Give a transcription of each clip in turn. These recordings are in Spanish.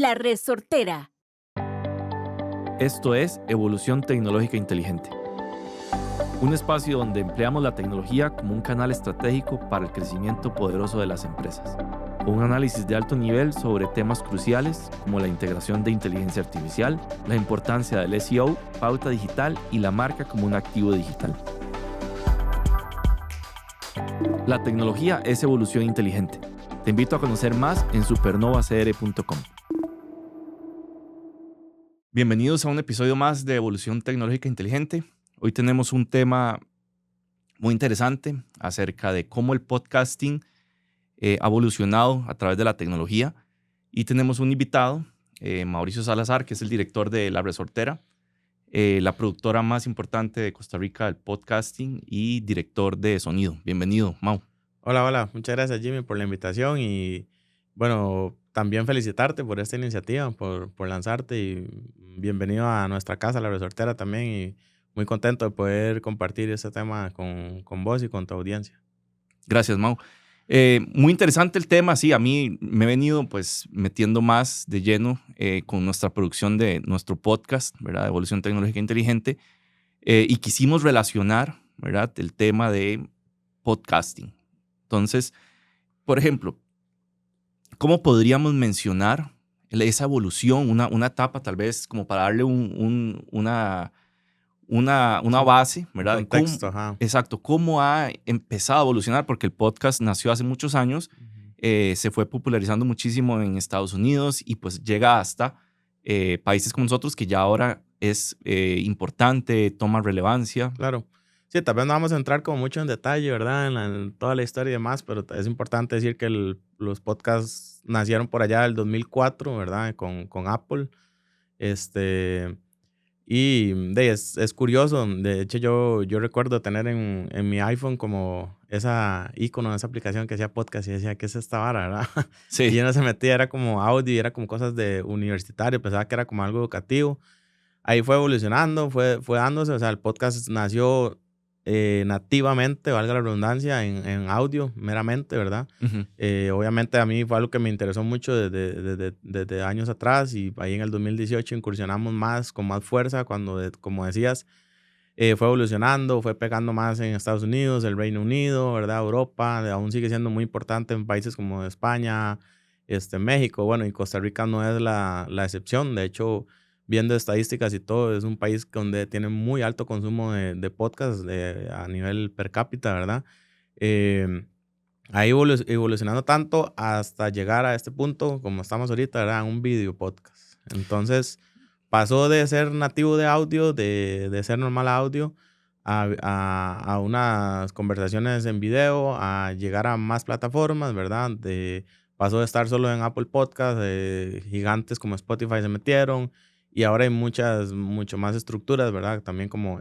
La Resortera. Esto es Evolución Tecnológica Inteligente, un espacio donde empleamos la tecnología como un canal estratégico para el crecimiento poderoso de las empresas, con un análisis de alto nivel sobre temas cruciales como la integración de inteligencia artificial, la importancia del SEO, pauta digital y la marca como un activo digital. La tecnología es evolución inteligente. Te invito a conocer más en supernovacr.com. Bienvenidos a un episodio más de Evolución Tecnológica Inteligente. Hoy tenemos un tema muy interesante acerca de cómo el podcasting ha evolucionado a través de la tecnología. Y tenemos un invitado, Mauricio Salazar, que es el director de La Resortera, la productora más importante de Costa Rica del podcasting y director de sonido. Bienvenido, Mau. Hola. Muchas gracias, Jimmy, por la invitación y, bueno, también felicitarte por esta iniciativa, por lanzarte y bienvenido a nuestra casa, La Resortera, también, y muy contento de poder compartir este tema con vos y con tu audiencia. Gracias, Mau. Muy interesante el tema. Sí, a mí me he venido pues metiendo más de lleno con nuestra producción de nuestro podcast, ¿verdad? Evolución Tecnológica Inteligente, y quisimos relacionar, ¿verdad? El tema de podcasting. Entonces, por ejemplo, ¿cómo podríamos mencionar esa evolución, una etapa tal vez como para darle una base, ¿verdad? Un contexto, Exacto, cómo ha empezado a evolucionar, porque el podcast nació hace muchos años, se fue popularizando muchísimo en Estados Unidos y pues llega hasta países como nosotros, que ya ahora es importante, toma relevancia. Claro. Sí, tal vez no vamos a entrar como mucho en detalle, ¿verdad? En toda la historia y demás, pero es importante decir que los podcasts nacieron por allá del 2004, ¿verdad? Con Apple. Es curioso. De hecho, yo recuerdo tener en mi iPhone como esa icono, esa aplicación que hacía podcast y decía, ¿qué es esta vara, verdad? Sí. Y uno se metía, era como audio y era como cosas de universitario, pensaba que era como algo educativo. Ahí fue evolucionando, fue dándose, o sea, el podcast nació nativamente, valga la redundancia, en audio meramente, ¿verdad? Uh-huh. Obviamente a mí fue algo que me interesó mucho desde años atrás, y ahí en el 2018 incursionamos con más fuerza cuando, como decías, fue evolucionando, fue pegando más en Estados Unidos, el Reino Unido, ¿verdad? Europa, aún sigue siendo muy importante en países como España, México, bueno, y Costa Rica no es la excepción. De hecho, viendo estadísticas y todo, es un país donde tiene muy alto consumo de podcasts a nivel per cápita, ¿verdad? Ha evolucionando tanto hasta llegar a este punto, como estamos ahorita, ¿verdad? Un video podcast. Entonces, pasó de ser nativo de audio, de ser normal audio, a unas conversaciones en video, a llegar a más plataformas, ¿verdad? Pasó de estar solo en Apple Podcast, gigantes como Spotify se metieron, y ahora hay mucho más estructuras, ¿verdad? También como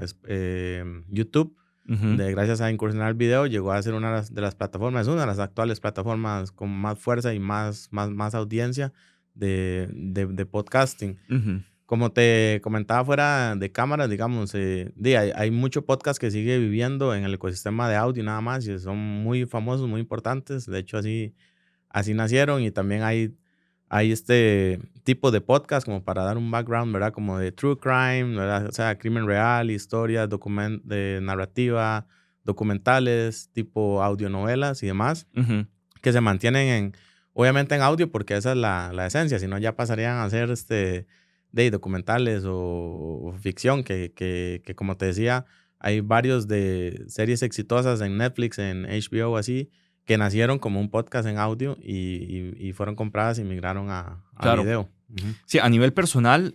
YouTube, Uh-huh. gracias a incursionar el video, llegó a ser una de las plataformas, una de las actuales plataformas con más fuerza y más audiencia de podcasting. Uh-huh. Como te comentaba fuera de cámara, digamos, hay mucho podcast que sigue viviendo en el ecosistema de audio nada más, y son muy famosos, muy importantes. De hecho, así nacieron, y también hay este tipo de podcast, como para dar un background, ¿verdad? Como de true crime, ¿verdad? O sea, crimen real, historias, de narrativa, documentales, tipo audionovelas y demás, Uh-huh. que se mantienen obviamente en audio, porque esa es la esencia. Si no, ya pasarían a ser de documentales o ficción, que como te decía, hay varios de series exitosas en Netflix, en HBO, así, que nacieron como un podcast en audio y fueron compradas y migraron a Claro. video. Uh-huh. Sí, a nivel personal,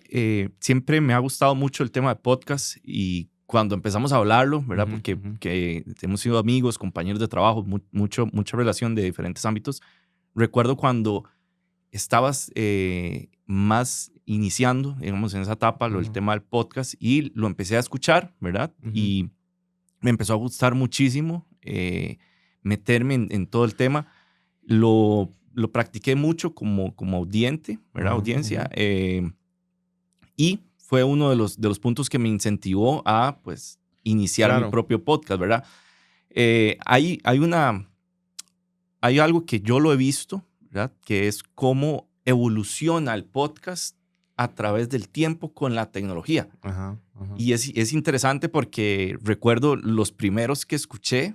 siempre me ha gustado mucho el tema de podcast, y cuando empezamos a hablarlo, ¿verdad? Uh-huh, Porque uh-huh. que hemos sido amigos, compañeros de trabajo, mucha relación de diferentes ámbitos. Recuerdo cuando estabas más iniciando, digamos, en esa etapa, el Uh-huh. tema del podcast, y lo empecé a escuchar, ¿verdad? Uh-huh. Y me empezó a gustar muchísimo meterme en todo el tema. Lo practiqué mucho como audiente, ¿verdad? Uh-huh, Audiencia. uh-huh. Y fue uno de los puntos que me incentivó a, pues, iniciar mi propio podcast, ¿verdad? Hay algo que yo lo he visto, ¿verdad? Que es cómo evoluciona el podcast a través del tiempo con la tecnología. Ajá, ajá. Y es interesante porque recuerdo los primeros que escuché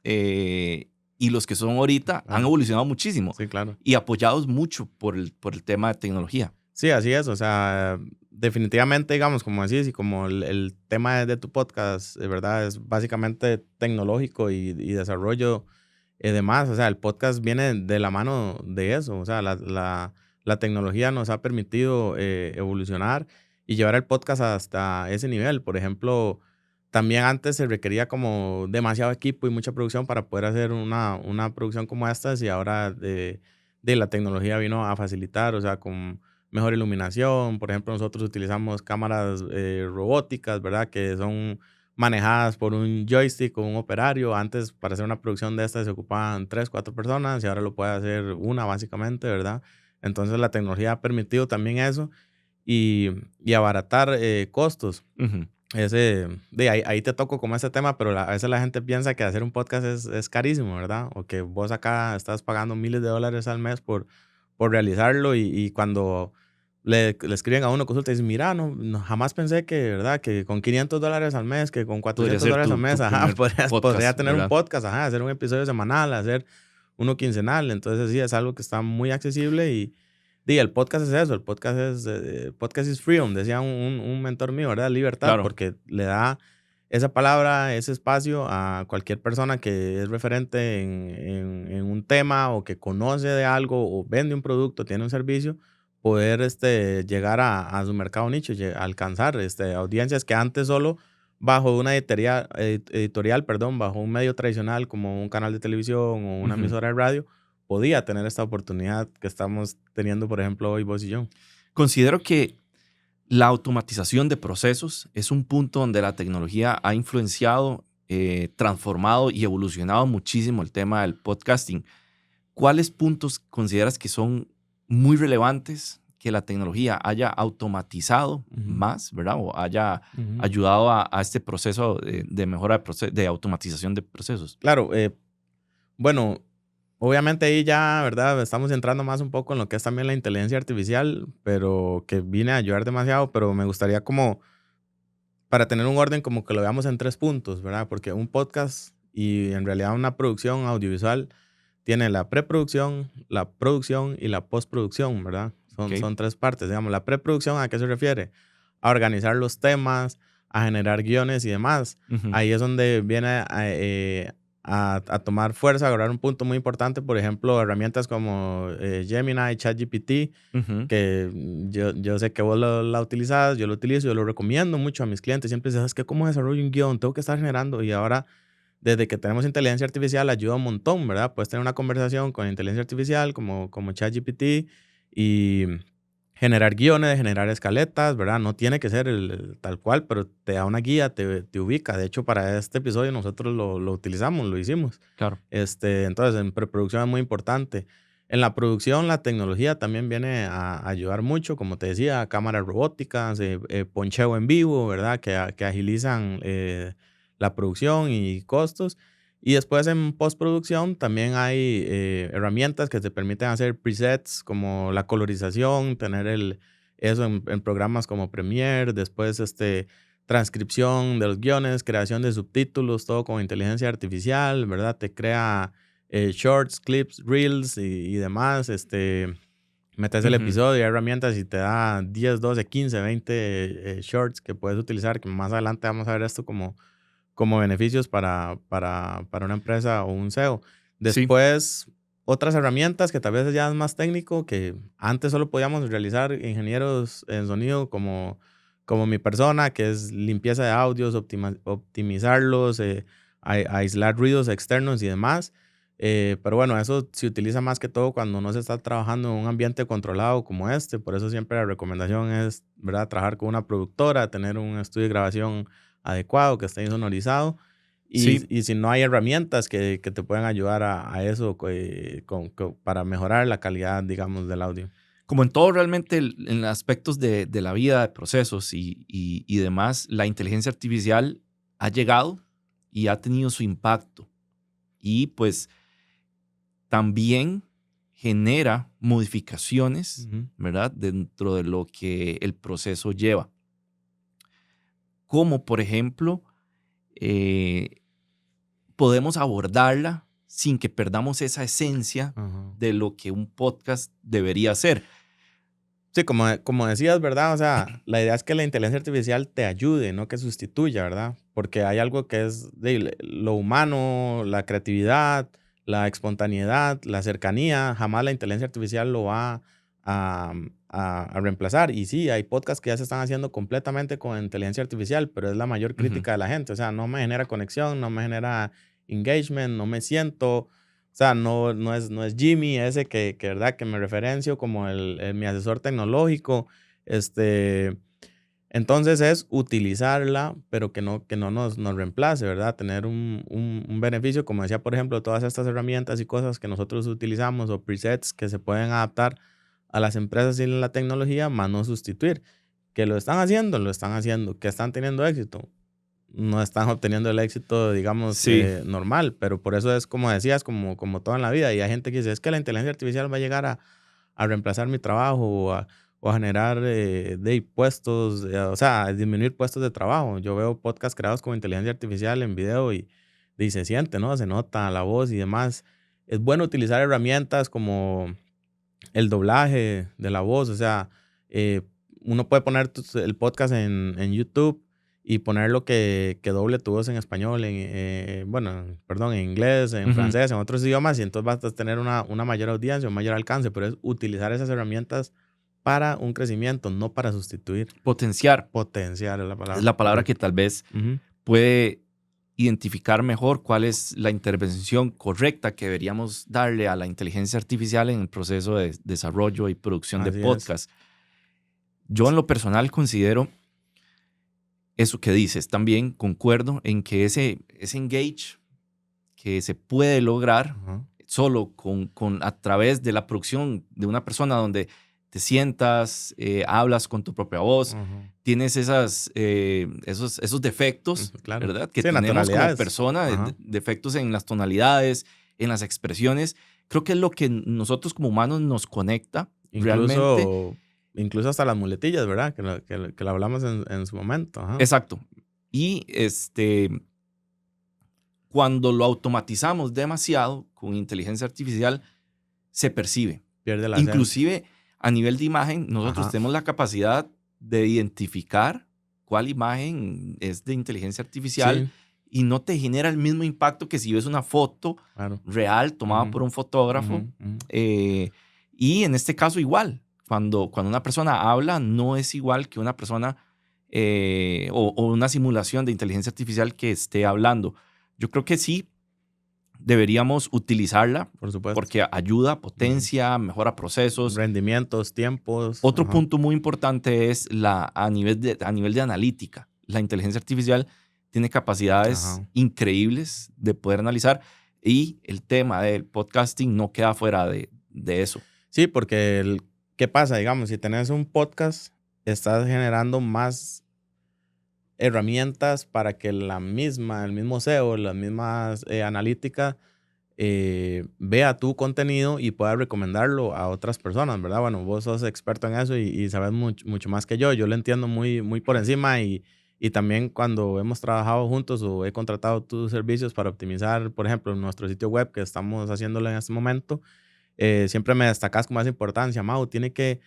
y los que son ahorita han evolucionado muchísimo. Sí, claro. Y apoyados mucho por el tema de tecnología. Sí, así es. O sea, definitivamente, digamos, como decís, y como el tema de tu podcast, de verdad, es básicamente tecnológico y desarrollo demás. O sea, el podcast viene de la mano de eso. O sea, la tecnología nos ha permitido evolucionar y llevar el podcast hasta ese nivel. Por ejemplo, también antes se requería como demasiado equipo y mucha producción para poder hacer una producción como estas y ahora de la tecnología vino a facilitar, o sea, con mejor iluminación. Por ejemplo, nosotros utilizamos cámaras robóticas, ¿verdad? Que son manejadas por un joystick o un operario. Antes, para hacer una producción de estas, se ocupaban 3, 4 personas y ahora lo puede hacer una, básicamente, ¿verdad? Entonces, la tecnología ha permitido también eso y abaratar costos. Ujú. Ahí te toco como ese tema, pero a veces la gente piensa que hacer un podcast es carísimo, ¿verdad? O que vos acá estás pagando miles de dólares al mes por realizarlo y cuando le escriben a uno consulta y dicen, mira, jamás pensé que, ¿verdad? Que con $500 al mes, que con Podría $400 ser al tu mes, ajá, primer podría podcast, tener un ¿verdad? podcast, ajá, hacer un episodio semanal, hacer uno quincenal. Entonces, sí, es algo que está muy accesible y el podcast es eso, el podcast is freedom, decía un mentor mío, ¿verdad? Libertad, Claro. porque le da esa palabra, ese espacio a cualquier persona que es referente en un tema o que conoce de algo o vende un producto, tiene un servicio, poder llegar a su mercado nicho, alcanzar audiencias que antes solo bajo una editorial, perdón, bajo un medio tradicional como un canal de televisión o una Ujú. emisora de radio, podía tener esta oportunidad que estamos teniendo, por ejemplo, hoy vos y yo. Considero que la automatización de procesos es un punto donde la tecnología ha influenciado, transformado y evolucionado muchísimo el tema del podcasting. ¿Cuáles puntos consideras que son muy relevantes que la tecnología haya automatizado Ujú, más, ¿verdad? O haya ujú. ayudado a este proceso de mejora de automatización de procesos. Claro, bueno, obviamente ahí ya, ¿verdad? Estamos entrando más un poco en lo que es también la inteligencia artificial, pero que viene a ayudar demasiado, pero me gustaría como, para tener un orden, como que lo veamos en 3 puntos, ¿verdad? Porque un podcast y en realidad una producción audiovisual tiene la preproducción, la producción y la postproducción, ¿verdad? ¿Ok? Son 3 partes. Digamos, la preproducción, ¿a qué se refiere? A organizar los temas, a generar guiones y demás. Ujú, Ahí es donde viene a tomar fuerza, a agarrar un punto muy importante, por ejemplo, herramientas como Gemini, ChatGPT, ujú. que yo sé que vos la utilizas, yo lo utilizo, yo lo recomiendo mucho a mis clientes. Siempre dices, ¿sabes qué? ¿Cómo desarrollo un guión? Tengo que estar generando. Y ahora, desde que tenemos inteligencia artificial, ayuda un montón, ¿verdad? Puedes tener una conversación con inteligencia artificial como ChatGPT y generar guiones, generar escaletas, ¿verdad? No tiene que ser el tal cual, pero te da una guía, te ubica. De hecho, para este episodio nosotros lo utilizamos, lo hicimos. Claro. Entonces, en preproducción es muy importante. En la producción, la tecnología también viene a ayudar mucho, como te decía, cámaras robóticas, poncheo en vivo, ¿verdad? Que agilizan la producción y costos. Y después en postproducción también hay herramientas que te permiten hacer presets como la colorización, tener eso en programas como Premiere, después transcripción de los guiones, creación de subtítulos, todo con inteligencia artificial, ¿verdad? Te crea shorts, clips, reels y demás. Metes el Ujú. episodio, hay herramientas y te da 10, 12, 15, 20 shorts que puedes utilizar, que más adelante vamos a ver esto como beneficios para una empresa o un SEO. Sí. Después, otras herramientas que tal vez ya es más técnico, que antes solo podíamos realizar ingenieros en sonido como mi persona, que es limpieza de audios, optimizarlos, aislar ruidos externos y demás. Pero bueno, eso se utiliza más que todo cuando no se está trabajando en un ambiente controlado como este. Por eso siempre la recomendación es, ¿verdad?, trabajar con una productora, tener un estudio de grabación adecuado, que esté sonorizado. Sí. Y si no hay herramientas que te puedan ayudar a eso, para mejorar la calidad, digamos, del audio. Como en todo realmente, en aspectos de la vida, de procesos y demás, la inteligencia artificial ha llegado y ha tenido su impacto. Y pues también genera modificaciones, Ujú. ¿verdad? Dentro de lo que el proceso lleva. Como, por ejemplo, podemos abordarla sin que perdamos esa esencia Ajá. de lo que un podcast debería ser. Sí, como decías, ¿verdad? O sea, la idea es que la inteligencia artificial te ayude, no que sustituya, ¿verdad? Porque hay algo que es de lo humano, la creatividad, la espontaneidad, la cercanía. Jamás la inteligencia artificial lo va a reemplazar. Y sí, hay podcasts que ya se están haciendo completamente con inteligencia artificial, pero es la mayor Ujú. crítica de la gente. O sea, no me genera conexión, no me genera engagement, no me siento. O sea, no es Jimmy ese que ¿verdad? Que me referencio como mi asesor tecnológico. Este, entonces es utilizarla, pero que no nos reemplace, ¿verdad? Tener un beneficio, como decía, por ejemplo, todas estas herramientas y cosas que nosotros utilizamos o presets que se pueden adaptar a las empresas y la tecnología, más no sustituir. Que lo están haciendo, que están teniendo éxito no están obteniendo el éxito, digamos, Sí, normal, pero por eso es como decías, como todo en la vida. Y hay gente que dice, es que la inteligencia artificial va a llegar a reemplazar mi trabajo o a generar puestos, o sea, a disminuir puestos de trabajo. Yo veo podcasts creados con inteligencia artificial en video y se siente, ¿no? Se nota la voz y demás. Es bueno utilizar herramientas como el doblaje de la voz, o sea, eh, uno puede poner el podcast en YouTube y ponerlo que doble tu voz en español, bueno, perdón, en inglés, en ujú. francés, en otros idiomas, y entonces vas a tener una mayor audiencia, un mayor alcance, pero es utilizar esas herramientas para un crecimiento, no para sustituir. Potenciar Potenciar es la es palabra, la palabra que correcto. tal vez Ujú. puede identificar mejor cuál es la intervención correcta que deberíamos darle a la inteligencia artificial en el proceso de desarrollo y producción de Así es. podcast. Yo en lo personal considero eso que dices. También concuerdo en que ese engage que se puede lograr Ajá, solo a través de la producción de una persona donde te sientas, hablas con tu propia voz, ajá. tienes esos defectos, Claro. ¿verdad? Que Sí, tenemos como naturalidades. persona, Ajá. defectos en las tonalidades, en las expresiones. Creo que es lo que nosotros como humanos nos conecta realmente. Incluso, incluso hasta las muletillas, ¿verdad? Que lo hablamos en su momento. Ajá. Exacto. Y cuando lo automatizamos demasiado con inteligencia artificial, se percibe. Pierde la esencia. Inclusive a nivel de imagen, nosotros Ajá. tenemos la capacidad de identificar cuál imagen es de inteligencia artificial Sí, y no te genera el mismo impacto que si ves una foto claro. real tomada Ujú, por un fotógrafo. ujú, ujú. eh, y en este caso igual, cuando una persona habla, no es igual que una persona o una simulación de inteligencia artificial que esté hablando. Yo creo que sí deberíamos utilizarla Por supuesto. porque ayuda, Ujú. potencia, mejora procesos. Rendimientos, tiempos. Otro Ajá. punto muy importante es a nivel de analítica. La inteligencia artificial tiene capacidades Ajá. increíbles de poder analizar y el tema del podcasting no queda fuera de eso. Sí, porque ¿qué pasa? Digamos, si tenés un podcast, estás generando más herramientas para que el mismo SEO, las mismas analíticas, vea tu contenido y pueda recomendarlo a otras personas, ¿verdad? Bueno, vos sos experto en eso y sabes mucho más que yo. Yo lo entiendo muy por encima y también cuando hemos trabajado juntos o he contratado tus servicios para optimizar, por ejemplo, nuestro sitio web que estamos haciéndolo en este momento, siempre me destacas con más importancia, Mau, tiene que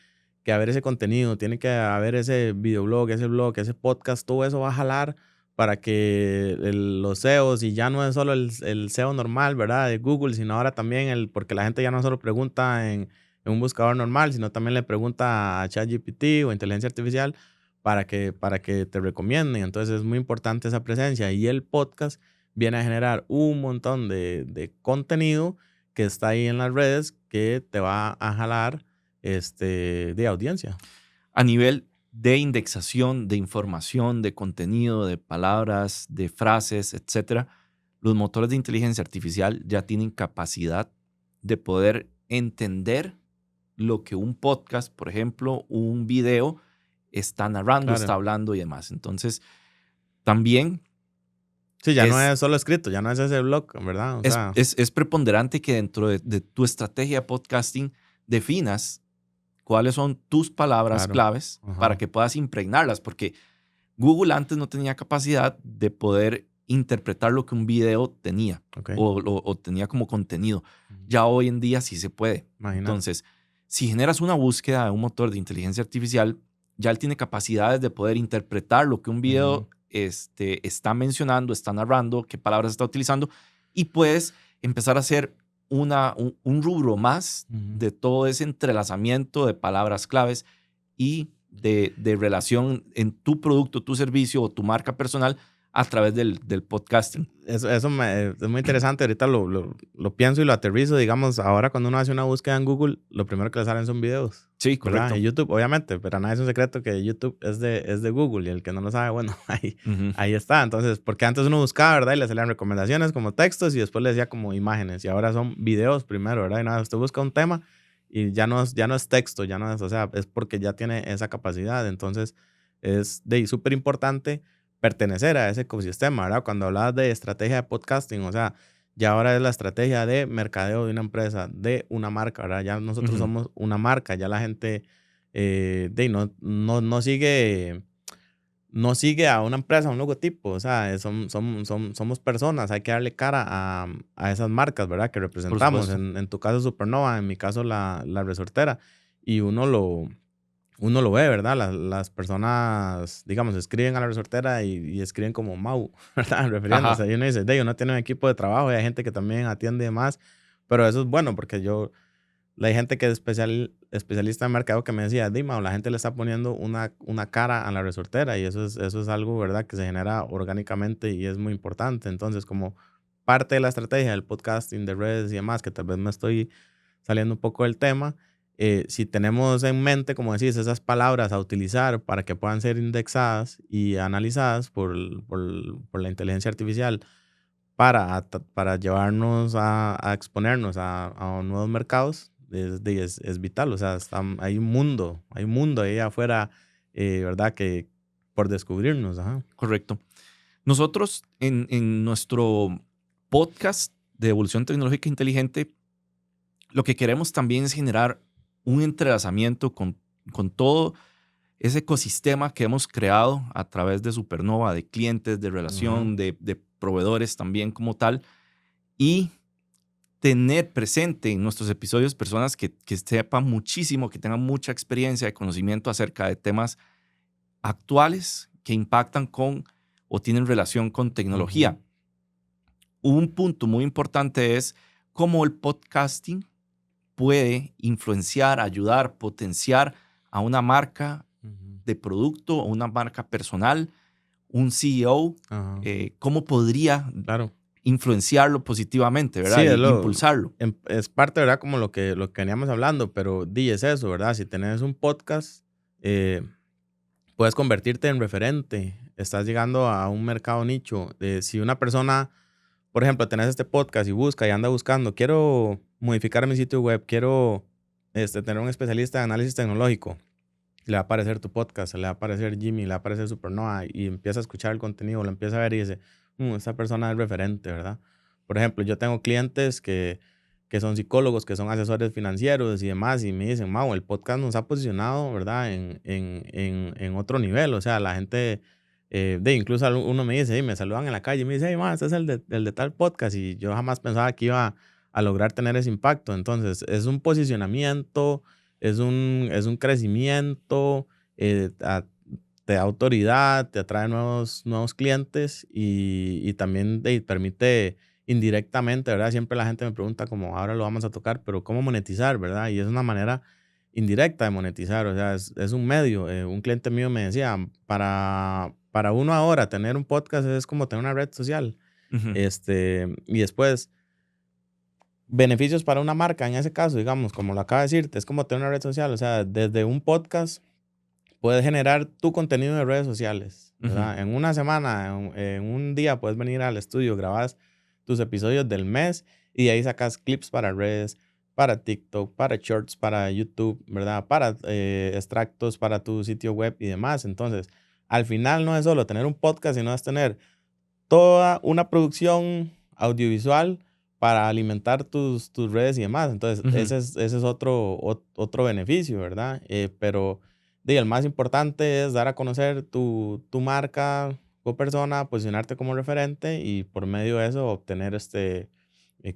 haber ese contenido, tiene que haber ese videoblog, ese blog, ese podcast, todo eso va a jalar para que los SEOs, y ya no es solo el SEO normal, ¿verdad? De Google, sino ahora también porque la gente ya no solo pregunta en un buscador normal, sino también le pregunta a ChatGPT o inteligencia artificial para que te recomienden. Entonces es muy importante esa presencia y el podcast viene a generar un montón de contenido que está ahí en las redes que te va a jalar de audiencia. A nivel de indexación de información, de contenido, de palabras, de frases, etcétera, los motores de inteligencia artificial ya tienen capacidad de poder entender lo que un podcast, por ejemplo, un video, está narrando, está Claro. hablando y demás. Entonces, también Sí, ya no es solo escrito, ya no es ese blog, ¿verdad? O sea, es preponderante que dentro de tu estrategia de podcasting definas cuáles son tus palabras claro. claves para Ajá. que puedas impregnarlas, porque Google antes no tenía capacidad de poder interpretar lo que un video tenía Ok. o tenía como contenido. Ujú. Ya hoy en día sí se puede. Imagínate. Entonces, si generas una búsqueda de un motor de inteligencia artificial, ya él tiene capacidades de poder interpretar lo que un Ujú. video está mencionando, está narrando, qué palabras está utilizando, y puedes empezar a hacer un rubro más Ujú. de todo ese entrelazamiento de palabras claves y de relación en tu producto, tu servicio o tu marca personal a través del podcasting. Eso es muy interesante. Ahorita lo pienso y lo aterrizo. Digamos, ahora cuando uno hace una búsqueda en Google, lo primero que le salen son videos, Sí, ¿verdad? correcto. Y YouTube, obviamente, pero nada es un secreto que YouTube es de Google y el que no lo sabe, bueno, Ujú. ahí está. Entonces, porque antes uno buscaba, ¿verdad? Y le salían recomendaciones como textos y después le decía como imágenes y ahora son videos primero, ¿verdad? Y nada, usted busca un tema y ya no es texto, ya no es, o sea, es porque ya tiene esa capacidad. Entonces, es de súper importante pertenecer a ese ecosistema, ¿verdad? Cuando hablabas de estrategia de podcasting, o sea, ya ahora es la estrategia de mercadeo de una empresa, de una marca, ¿verdad? Ya nosotros Ujú. somos una marca, ya la gente no sigue, no sigue a una empresa, a un logotipo, o sea, somos personas, hay que darle cara a esas marcas, ¿verdad? Que Por representamos, supuesto. en tu caso Supernova, en mi caso la Resortera, y uno lo ve, ¿verdad? Las personas, digamos, escriben a la resortera y escriben como Mau, ¿verdad? Ajá. Refiriéndose. Y uno dice, de uno tiene un equipo de trabajo y hay gente que también atiende más. Pero eso es bueno porque hay gente que es especialista en mercado que me decía, Dima, la gente le está poniendo una cara a la resortera y eso es algo, ¿verdad? Que se genera orgánicamente y es muy importante. Entonces, como parte de la estrategia del podcasting, de redes y demás, que tal vez me estoy saliendo un poco del tema, si tenemos en mente, como decís, esas palabras a utilizar para que puedan ser indexadas y analizadas por la inteligencia artificial para llevarnos a exponernos a nuevos mercados, es vital. O sea, hay un mundo ahí afuera, ¿verdad? Que por descubrirnos. Ajá. Correcto. Nosotros en nuestro podcast de evolución tecnológica inteligente, lo que queremos también es generar un entrelazamiento con todo ese ecosistema que hemos creado a través de Supernova, de clientes, de Ajá. relación, de proveedores también como tal, y tener presente en nuestros episodios personas que sepan muchísimo, que tengan mucha experiencia y conocimiento acerca de temas actuales que impactan con o tienen relación con Ujú. tecnología. Un punto muy importante es cómo el podcasting puede influenciar, ayudar, potenciar a una marca Ujú. de producto o una marca personal, un CEO, Ajá. cómo podría Claro. influenciarlo positivamente, Sí, ¿verdad? Y impulsarlo. es parte, ¿verdad? Como lo que veníamos hablando, pero di es eso, ¿verdad? Si tenés un podcast, eh, puedes convertirte en referente. Estás llegando a un mercado nicho. Si una persona, por ejemplo, tenés este podcast y busca y anda buscando, quiero modificar mi sitio web, quiero tener un especialista de análisis tecnológico, le va a aparecer tu podcast, le va a aparecer Jimmy, le va a aparecer Supernova y empieza a escuchar el contenido, lo empieza a ver y dice, esta persona es referente, ¿verdad? Por ejemplo, yo tengo clientes que son psicólogos, que son asesores financieros y demás, y me dicen, Mau, el podcast nos ha posicionado, ¿verdad? En otro nivel, o sea, la gente, incluso uno me dice, me saludan en la calle y me dice, hey, ma, este es el de tal podcast, y yo jamás pensaba que iba a lograr tener ese impacto. Entonces, es un posicionamiento, es un crecimiento, te da autoridad, te atrae nuevos clientes y también te permite indirectamente, ¿verdad? Siempre la gente me pregunta como, ahora lo vamos a tocar, pero ¿cómo monetizar, verdad? Y es una manera indirecta de monetizar, o sea, es un medio. Un cliente mío me decía, para uno ahora tener un podcast es como tener una red social. Ujú. Y después, beneficios para una marca, en ese caso, digamos, como lo acaba de decirte, es como tener una red social, o sea, desde un podcast puedes generar tu contenido de redes sociales, Ujú. ¿verdad? En una semana, en un día puedes venir al estudio, grabas tus episodios del mes y de ahí sacas clips para redes, para TikTok, para Shorts, para YouTube, ¿verdad? Para extractos para tu sitio web y demás. Entonces, al final no es solo tener un podcast, sino es tener toda una producción audiovisual para alimentar tus redes y demás. Entonces, ese es otro beneficio, ¿verdad? Pero el más importante es dar a conocer tu marca o persona, posicionarte como referente y por medio de eso obtener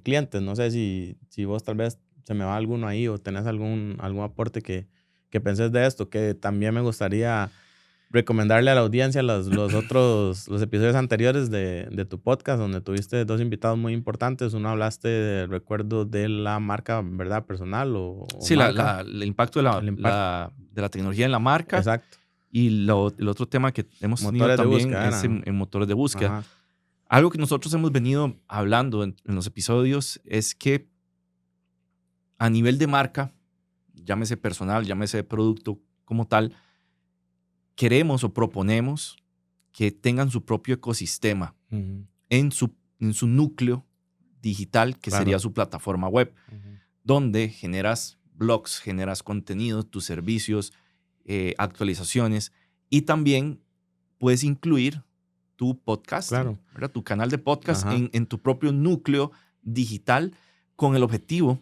clientes. No sé si vos tal vez se me va alguno ahí o tenés algún aporte que penses de esto, que también me gustaría recomendarle a la audiencia los episodios anteriores de tu podcast, donde tuviste 2 invitados muy importantes. Uno hablaste, recuerdo, de la marca, ¿verdad? Personal o Sí, marca. el impacto de la tecnología en la marca. Exacto. Y el otro tema que hemos tenido Motores de también búsqueda, es en motores de búsqueda. Ajá. Algo que nosotros hemos venido hablando en los episodios es que a nivel de marca, llámese personal, llámese producto como tal, queremos o proponemos que tengan su propio ecosistema en su núcleo digital, que Claro. sería su plataforma web, donde generas blogs, generas contenido, tus servicios, actualizaciones, y también puedes incluir tu podcast, Claro. ¿verdad? Tu canal de podcast Ajá. en tu propio núcleo digital, con el objetivo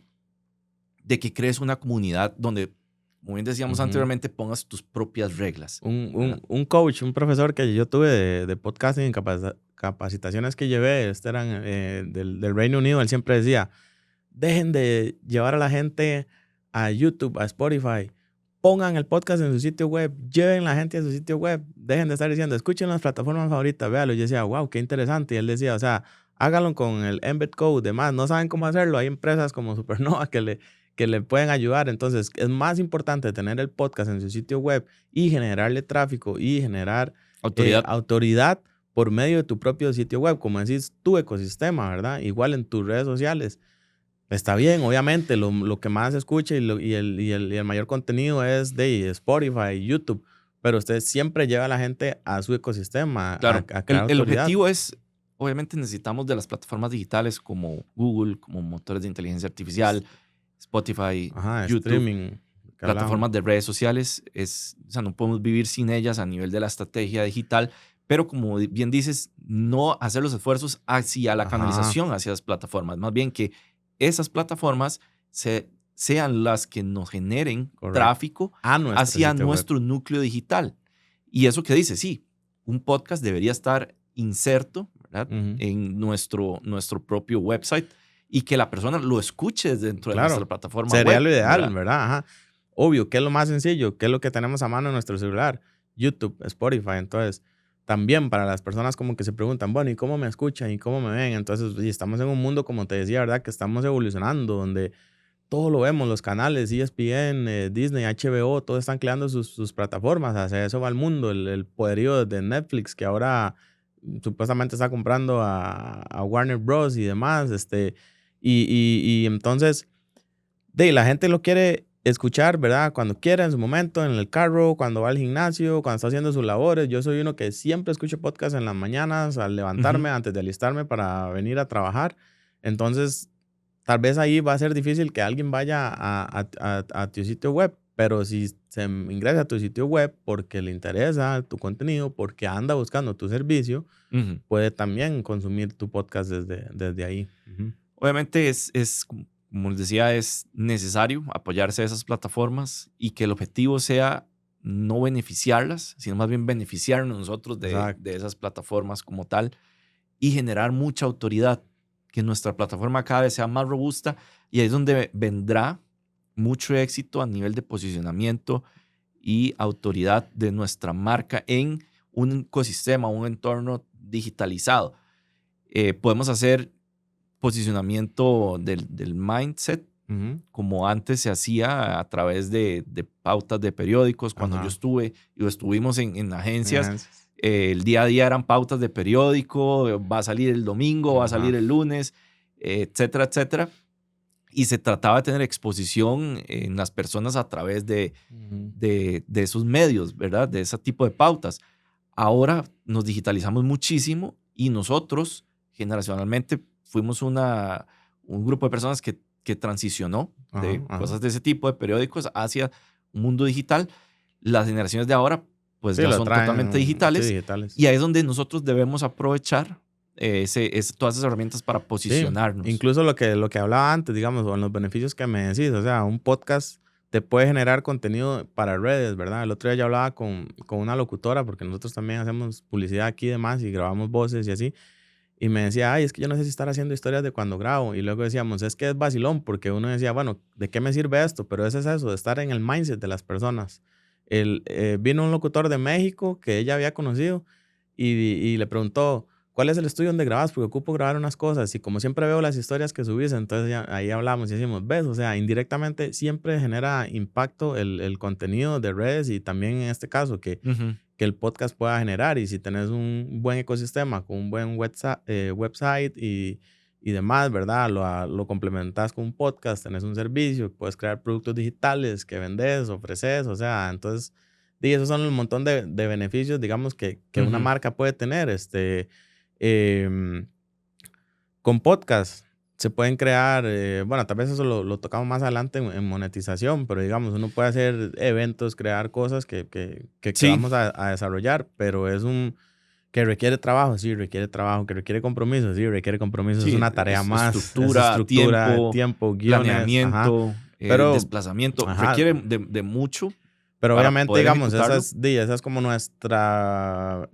de que crees una comunidad donde, como bien decíamos anteriormente, pongas tus propias reglas. Un coach, un profesor que yo tuve de podcasting en capacitaciones que llevé, eran del Reino Unido, él siempre decía, dejen de llevar a la gente a YouTube, a Spotify, pongan el podcast en su sitio web, lleven la gente a su sitio web, dejen de estar diciendo, escuchen las plataformas favoritas, véalo. Y yo decía, wow, qué interesante. Y él decía, o sea, háganlo con el embed code, demás, no saben cómo hacerlo. Hay empresas como Supernova que le pueden ayudar. Entonces, es más importante tener el podcast en su sitio web y generarle tráfico y generar autoridad por medio de tu propio sitio web, como decís, tu ecosistema, ¿verdad? Igual en tus redes sociales. Está bien, obviamente, lo que más se escucha y el mayor contenido es de Spotify, YouTube, pero usted siempre lleva a la gente a su ecosistema, Claro, a crear el autoridad. objetivo es, obviamente necesitamos de las plataformas digitales como Google, como motores de inteligencia artificial, Spotify, YouTube, streaming, plataformas de redes sociales. O sea, no podemos vivir sin ellas a nivel de la estrategia digital, pero como bien dices, no hacer los esfuerzos hacia la canalización hacia las plataformas, más bien que esas plataformas sean las que nos generen tráfico hacia nuestro núcleo digital. Y eso que dice, sí, un podcast debería estar inserto, ¿verdad? En nuestro propio website y que la persona lo escuche dentro de nuestra plataforma web. Sería lo ideal, ¿verdad? Ajá. Obvio, ¿qué es lo más sencillo? ¿Qué es lo que tenemos a mano en nuestro celular? YouTube, Spotify. Entonces, también para las personas como que se preguntan, bueno, ¿y cómo me escuchan? ¿Y cómo me ven? Entonces, y estamos en un mundo, como te decía, ¿verdad? Que estamos evolucionando, donde todo lo vemos, los canales, ESPN, Disney, HBO, todos están creando sus plataformas. Hacia eso va el mundo, el poderío de Netflix, que ahora supuestamente está comprando a Warner Bros. Y demás. Y entonces, la gente lo quiere escuchar, ¿verdad? Cuando quiera, en su momento, en el carro, cuando va al gimnasio, cuando está haciendo sus labores. Yo soy uno que siempre escucho podcast en las mañanas, al levantarme, antes de alistarme para venir a trabajar. Entonces, tal vez ahí va a ser difícil que alguien vaya a tu sitio web, pero si se ingresa a tu sitio web porque le interesa tu contenido, porque anda buscando tu servicio, puede también consumir tu podcast desde ahí. Obviamente como les decía, es necesario apoyarse a esas plataformas y que el objetivo sea no beneficiarlas, sino más bien beneficiarnos nosotros de esas plataformas como tal y generar mucha autoridad, que nuestra plataforma cada vez sea más robusta, y ahí es donde vendrá mucho éxito a nivel de posicionamiento y autoridad de nuestra marca en un ecosistema, un entorno digitalizado. Podemos hacer posicionamiento del mindset, como antes se hacía a través de pautas de periódicos. Cuando yo estuvimos en agencias, el día a día eran pautas de periódico, va a salir el domingo, va a salir el lunes, etcétera, etcétera. Y se trataba de tener exposición en las personas a través de esos medios, ¿verdad? De ese tipo de pautas. Ahora nos digitalizamos muchísimo y nosotros generacionalmente fuimos un grupo de personas que transicionó de cosas de ese tipo, de periódicos, hacia un mundo digital. Las generaciones de ahora pues ya son totalmente digitales. Y ahí es donde nosotros debemos aprovechar todas esas herramientas para posicionarnos. Sí, incluso lo que hablaba antes, digamos, o en los beneficios que me decís, o sea, un podcast te puede generar contenido para redes, ¿verdad? El otro día yo hablaba con una locutora, porque nosotros también hacemos publicidad aquí y demás, y grabamos voces y así, y me decía, ay, es que yo no sé si estar haciendo historias de cuando grabo, y luego decíamos, es que es vacilón, porque uno decía, bueno, ¿de qué me sirve esto? Pero ese es eso, de estar en el mindset de las personas. Vino un locutor de México que ella había conocido, y le preguntó, ¿cuál es el estudio donde grabas? Porque ocupo grabar unas cosas. Y como siempre veo las historias que subís, entonces ahí hablamos y decimos, ves, o sea, indirectamente siempre genera impacto el contenido de redes y también en este caso que el podcast pueda generar. Y si tenés un buen ecosistema con un buen website y demás, ¿verdad? Lo complementas con un podcast, tenés un servicio, puedes crear productos digitales que vendes, ofreces, o sea, entonces, esos son un montón de beneficios, digamos, que una marca puede tener, con podcast se pueden crear, bueno, tal vez eso lo tocamos más adelante en monetización, pero digamos, uno puede hacer eventos, crear cosas que Sí. vamos a desarrollar, pero es que requiere trabajo, sí, requiere trabajo, que requiere compromiso, sí, requiere compromiso, Sí, es una tarea más, estructura, tiempo, guiones, ajá, planeamiento, pero, desplazamiento, ajá, requiere de mucho pero para obviamente, poder digamos, esa ejecutarlo. es como nuestra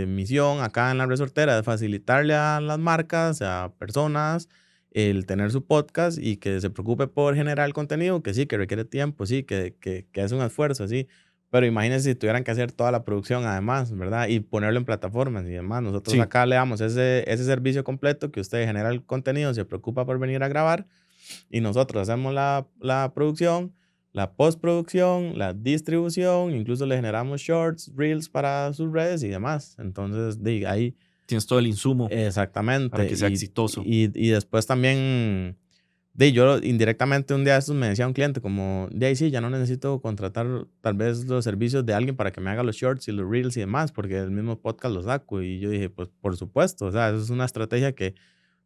misión acá en La Resortera, de facilitarle a las marcas, a personas, el tener su podcast y que se preocupe por generar el contenido, que sí, que requiere tiempo, sí, que es un esfuerzo, sí. Pero imagínense si tuvieran que hacer toda la producción además, ¿verdad? Y ponerlo en plataformas y demás. Nosotros Sí. acá le damos ese servicio completo que usted genera el contenido, se preocupa por venir a grabar y nosotros hacemos la producción, la postproducción, la distribución, incluso le generamos shorts, reels para sus redes y demás. Entonces, ahí Tienes todo el insumo para exactamente. que sea exitoso. Y después también, yo indirectamente un día de estos me decía un cliente como, de ahí sí, ya no necesito contratar tal vez los servicios de alguien para que me haga los shorts y los reels y demás, porque el mismo podcast lo saco. Y yo dije, pues por supuesto, o sea, eso es una estrategia que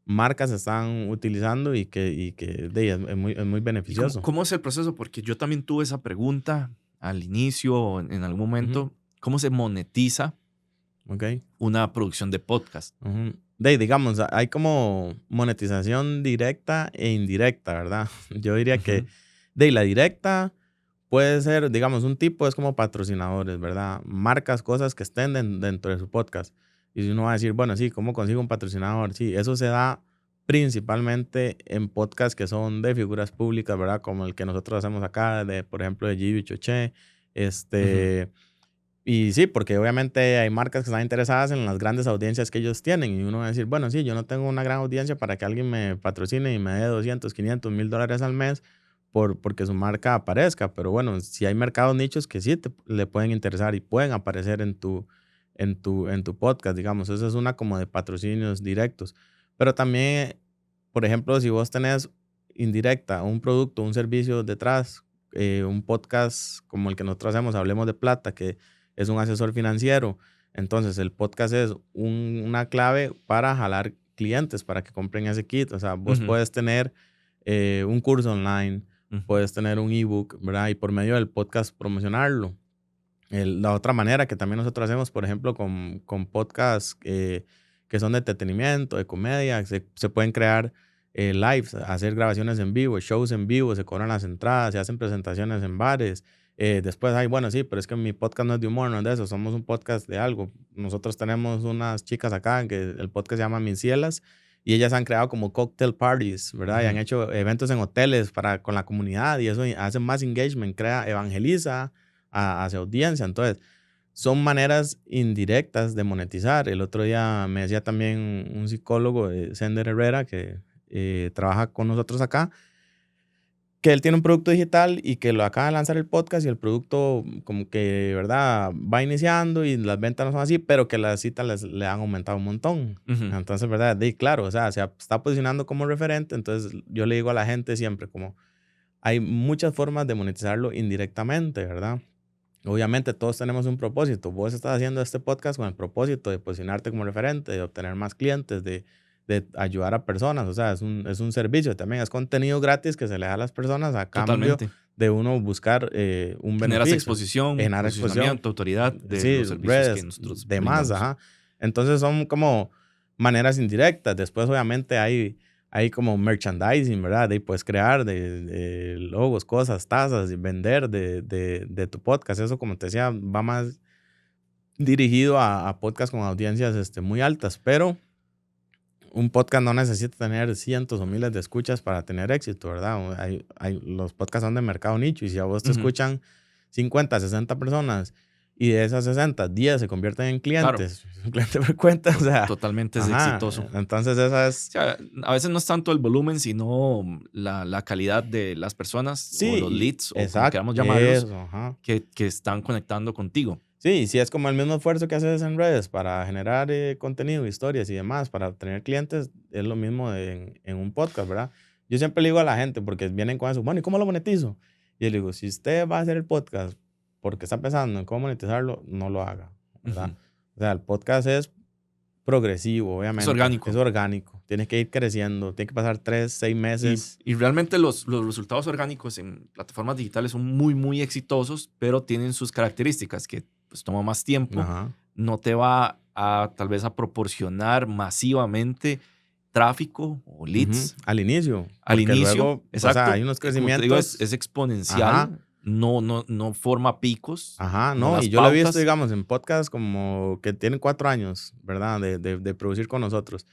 marcas están utilizando y que es muy ¿Y beneficioso. cómo es el proceso? Porque yo también tuve esa pregunta al inicio o en algún Ujú. momento. ¿Cómo se monetiza Ok. una producción de podcast? Ujú. Digamos, hay como monetización directa e indirecta, ¿verdad? Yo diría que Ujú. la directa puede ser, digamos, un tipo es como patrocinadores, ¿verdad? Marcas, cosas que estén dentro de su podcast. Y si uno va a decir, bueno, sí, ¿cómo consigo un patrocinador? Sí, eso se da principalmente en podcasts que son de figuras públicas, ¿verdad? Como el que nosotros hacemos acá, por ejemplo, de Gibi Choché, Ujú. y sí, porque obviamente hay marcas que están interesadas en las grandes audiencias que ellos tienen. Y uno va a decir, bueno, sí, yo no tengo una gran audiencia para que alguien me patrocine y me dé 200, 500, $1,000 al mes porque su marca aparezca. Pero bueno, si hay mercados nichos que sí le pueden interesar y pueden aparecer en tu podcast, digamos. Esa es una como de patrocinios directos. Pero también, por ejemplo, si vos tenés indirecta un producto, un servicio detrás, un podcast como el que nosotros hacemos, Hablemos de Plata, que es un asesor financiero. Entonces, el podcast es una clave para jalar clientes, para que compren ese kit. O sea, vos Ujú. puedes tener un curso online, Ujú. puedes tener un ebook, ¿verdad? Y por medio del podcast promocionarlo. La otra manera que también nosotros hacemos, por ejemplo, con podcasts que son de entretenimiento, de comedia, se pueden crear lives, hacer grabaciones en vivo, shows en vivo, se cobran las entradas, se hacen presentaciones en bares. Después hay, bueno, sí, pero es que mi podcast no es de humor, no es de eso, somos un podcast de algo. Nosotros tenemos unas chicas acá que el podcast se llama Mis Cielas y ellas han creado como cocktail parties, ¿verdad? Y han Ujú. hecho eventos en hoteles con la comunidad y eso hace más engagement, evangeliza hacia audiencia. Entonces, son maneras indirectas de monetizar. El otro día me decía también un psicólogo, Sender Herrera, que trabaja con nosotros acá, que él tiene un producto digital y que lo acaba de lanzar el podcast y el producto como que, ¿verdad? Va iniciando y las ventas no son así, pero que las citas le han aumentado un montón. Ujú. Entonces, ¿verdad? Claro, o sea, se está posicionando como referente. Entonces, yo le digo a la gente siempre como, hay muchas formas de monetizarlo indirectamente, ¿verdad? Obviamente todos tenemos un propósito. Vos estás haciendo este podcast con el propósito de posicionarte como referente, de obtener más clientes, de ayudar a personas. O sea, es un servicio también. Es contenido gratis que se le da a las personas a cambio Totalmente. de uno buscar un Generas beneficio. exposición, Generar exposición, posicionamiento, autoridad de sí, los servicios que redes, nosotros demás, brindamos. ajá. Entonces son como maneras indirectas. Después, obviamente, hay como merchandising, ¿verdad? De ahí puedes crear de logos, cosas, tazas y vender de tu podcast. Eso, como te decía, va más dirigido a podcasts con audiencias muy altas, pero un podcast no necesita tener cientos o miles de escuchas para tener éxito, ¿verdad? Los podcasts son de mercado nicho y si a vos te escuchan 50, 60 personas y de esas 60, 10 se convierten en clientes, claro. Un cliente frecuente, o sea. Totalmente es exitoso. Entonces esa es... O sea, a veces no es tanto el volumen, sino la calidad de las personas, sí, o los leads, o como queramos llamarlos, que están conectando contigo. Sí, sí, es como el mismo esfuerzo que haces en redes para generar contenido, historias y demás, para tener clientes, es lo mismo en un podcast, ¿verdad? Yo siempre le digo a la gente, porque vienen con eso, bueno, ¿y cómo lo monetizo? Y yo le digo, si usted va a hacer el podcast porque está pensando en cómo monetizarlo, no lo haga, ¿verdad? O sea, el podcast es progresivo, obviamente. Es orgánico. Es orgánico. Tienes que ir creciendo, tiene que pasar 3, 6 meses. Y realmente los resultados orgánicos en plataformas digitales son muy, muy exitosos, pero tienen sus características que pues toma más tiempo, no te va a tal vez a proporcionar masivamente tráfico o leads. Al inicio. Al inicio, luego, exacto. O sea, hay unos crecimientos. Como te digo, es exponencial, no forma picos. No, y yo lo he visto, digamos, en podcasts como que tienen 4 años, ¿verdad? De producir con nosotros.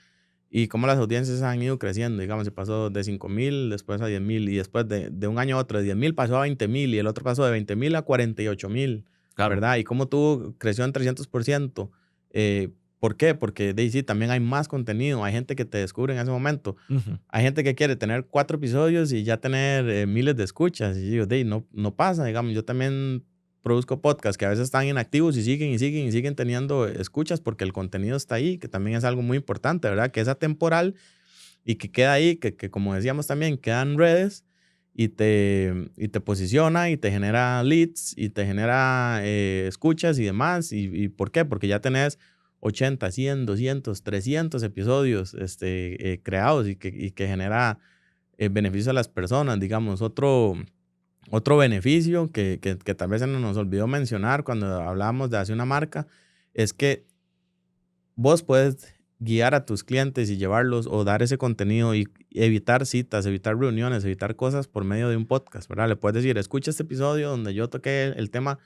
Y cómo las audiencias han ido creciendo, digamos, se pasó de 5,000, después a 10,000, y después de un año a otro, de 10,000 pasó a 20,000, y el otro pasó de 20,000 a 48,000. Claro. ¿Verdad? Y cómo tú creció en 300%. ¿Por qué? Porque sí, también hay más contenido. Hay gente que te descubre en ese momento. Hay gente que quiere tener 4 episodios y ya tener miles de escuchas. Y yo, no pasa, digamos. Yo también produzco podcasts que a veces están inactivos y siguen teniendo escuchas porque el contenido está ahí, que también es algo muy importante, ¿verdad? Que es atemporal y que queda ahí, que como decíamos también, queda en redes. Y te posiciona y te genera leads y te genera escuchas y demás. ¿Y por qué? Porque ya tenés 80, 100, 200, 300 episodios creados y que genera beneficio a las personas. Digamos, otro beneficio que tal vez se nos olvidó mencionar cuando hablábamos de hacer una marca es que vos puedes guiar a tus clientes y llevarlos o dar ese contenido y evitar citas, evitar reuniones, evitar cosas por medio de un podcast, ¿verdad? Le puedes decir, escucha este episodio donde yo toqué el tema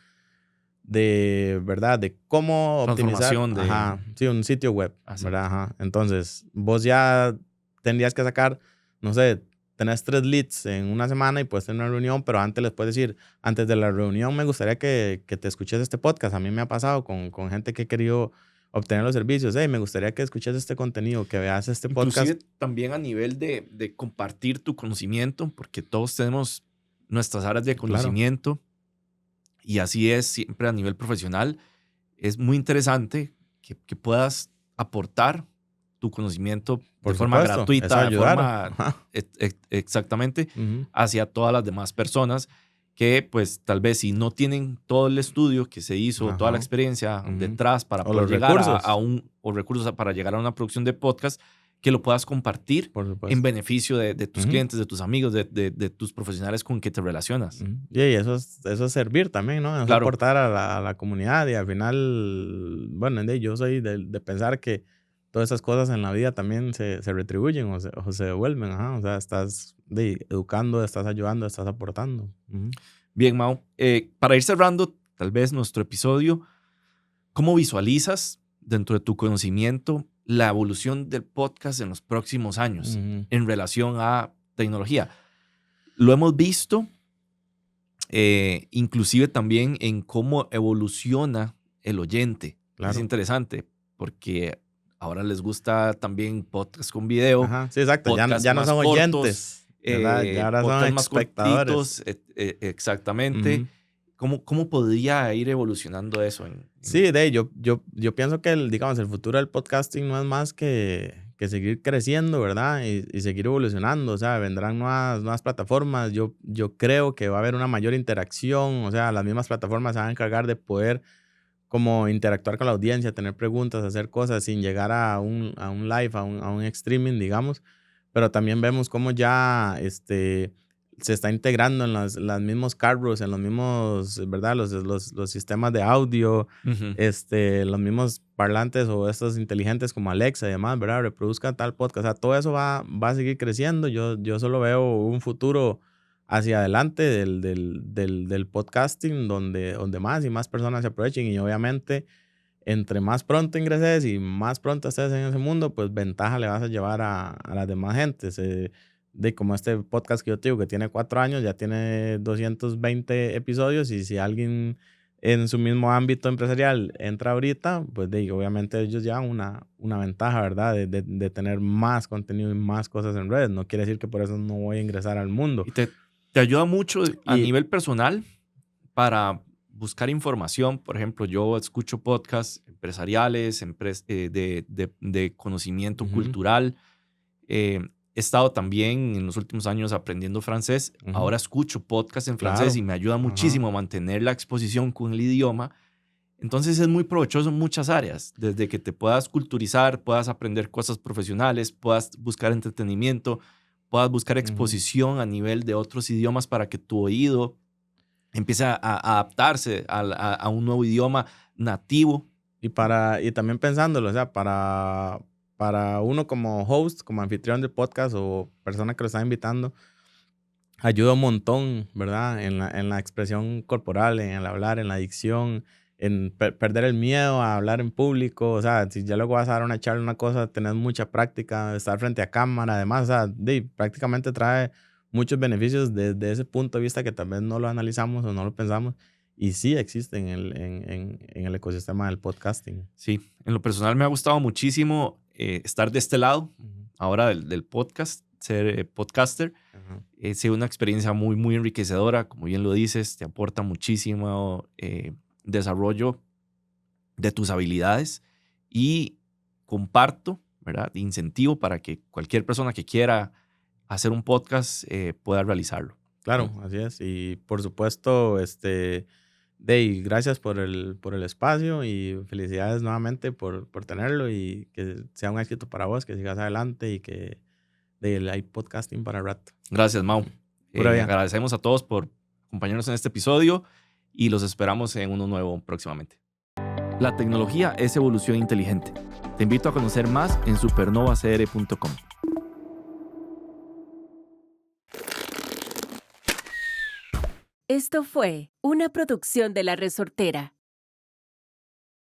de, ¿verdad? De cómo optimizar un sitio web, ¿verdad? Entonces, vos ya tendrías que sacar, no sé, tenés 3 leads en una semana y puedes tener una reunión, pero antes les puedes decir, antes de la reunión me gustaría que te escuches este podcast. A mí me ha pasado con gente que he querido obtener los servicios. Me gustaría que escuches este contenido, que veas este podcast. Inclusive también a nivel de compartir tu conocimiento, porque todos tenemos nuestras áreas de conocimiento. Claro. Y así es siempre a nivel profesional. Es muy interesante que puedas aportar tu conocimiento de forma gratuita, de forma exactamente, hacia todas las demás personas que pues tal vez si no tienen todo el estudio que se hizo, toda la experiencia detrás para poder llegar o recursos para llegar a una producción de podcast, que lo puedas compartir en beneficio de tus clientes, de tus amigos, de tus profesionales con que te relacionas. Y eso es servir también, ¿no? Es aportar a la comunidad y al final, bueno, yo soy de pensar que todas esas cosas en la vida también se retribuyen o se devuelven. O sea, estás educando, estás ayudando, estás aportando. Bien, Mau. Para ir cerrando tal vez nuestro episodio, ¿cómo visualizas dentro de tu conocimiento la evolución del podcast en los próximos años en relación a tecnología? Lo hemos visto inclusive también en cómo evoluciona el oyente. Claro. Es interesante porque ahora les gusta también podcast con video. Sí, exacto. Ya no son cortos, oyentes. Ya ahora son espectadores. Exactamente. ¿Cómo podría ir evolucionando eso? Sí, yo pienso que el futuro del podcasting no es más que seguir creciendo, ¿verdad? Y seguir evolucionando. O sea, vendrán nuevas plataformas. Yo creo que va a haber una mayor interacción. O sea, las mismas plataformas se van a encargar de poder como interactuar con la audiencia, tener preguntas, hacer cosas sin llegar a un live, a un streaming, digamos. Pero también vemos cómo ya se está integrando en los mismos carros, en los mismos, ¿verdad? Los sistemas de audio, los mismos parlantes o estos inteligentes como Alexa y demás, ¿verdad? Reproduzcan tal podcast. O sea, todo eso va a seguir creciendo. Yo solo veo un futuro hacia adelante del podcasting donde más y más personas se aprovechen, y obviamente entre más pronto ingreses y más pronto estés en ese mundo, pues ventaja le vas a llevar a las demás gentes. Como este podcast que yo te digo, que tiene 4 años, ya tiene 220 episodios, y si alguien en su mismo ámbito empresarial entra ahorita, pues obviamente ellos llevan una ventaja, ¿verdad? De tener más contenido y más cosas en redes. No quiere decir que por eso no voy a ingresar al mundo. Y te ayuda mucho a nivel personal para buscar información. Por ejemplo, yo escucho podcasts empresariales, de conocimiento cultural. He estado también en los últimos años aprendiendo francés. Ahora escucho podcasts en francés y me ayuda muchísimo a mantener la exposición con el idioma. Entonces es muy provechoso en muchas áreas, desde que te puedas culturizar, puedas aprender cosas profesionales, puedas buscar entretenimiento, puedas buscar exposición a nivel de otros idiomas para que tu oído empiece a adaptarse a un nuevo idioma nativo. Y también pensándolo, o sea, para uno como host, como anfitrión del podcast o persona que lo está invitando, ayuda un montón, ¿verdad? En la expresión corporal, en el hablar, en la dicción, en perder el miedo a hablar en público. O sea, si ya luego vas a dar una charla, una cosa, tener mucha práctica, estar frente a cámara, además, o sea, prácticamente trae muchos beneficios desde ese punto de vista que tal vez no lo analizamos o no lo pensamos, y sí existen en el ecosistema del podcasting. Sí, en lo personal me ha gustado muchísimo estar de este lado, ahora del podcast, ser podcaster. Ha sido una experiencia muy, muy enriquecedora. Como bien lo dices, te aporta muchísimo desarrollo de tus habilidades, y comparto, ¿verdad? Incentivo para que cualquier persona que quiera hacer un podcast pueda realizarlo. Claro, así es. Y por supuesto, gracias por el espacio, y felicidades nuevamente por tenerlo, y que sea un éxito para vos, que sigas adelante y que hay podcasting para rato. Gracias, Mau. Agradecemos a todos por acompañarnos en este episodio y los esperamos en uno nuevo próximamente. La tecnología es evolución inteligente. Te invito a conocer más en supernovacr.com. Esto fue una producción de La Resortera.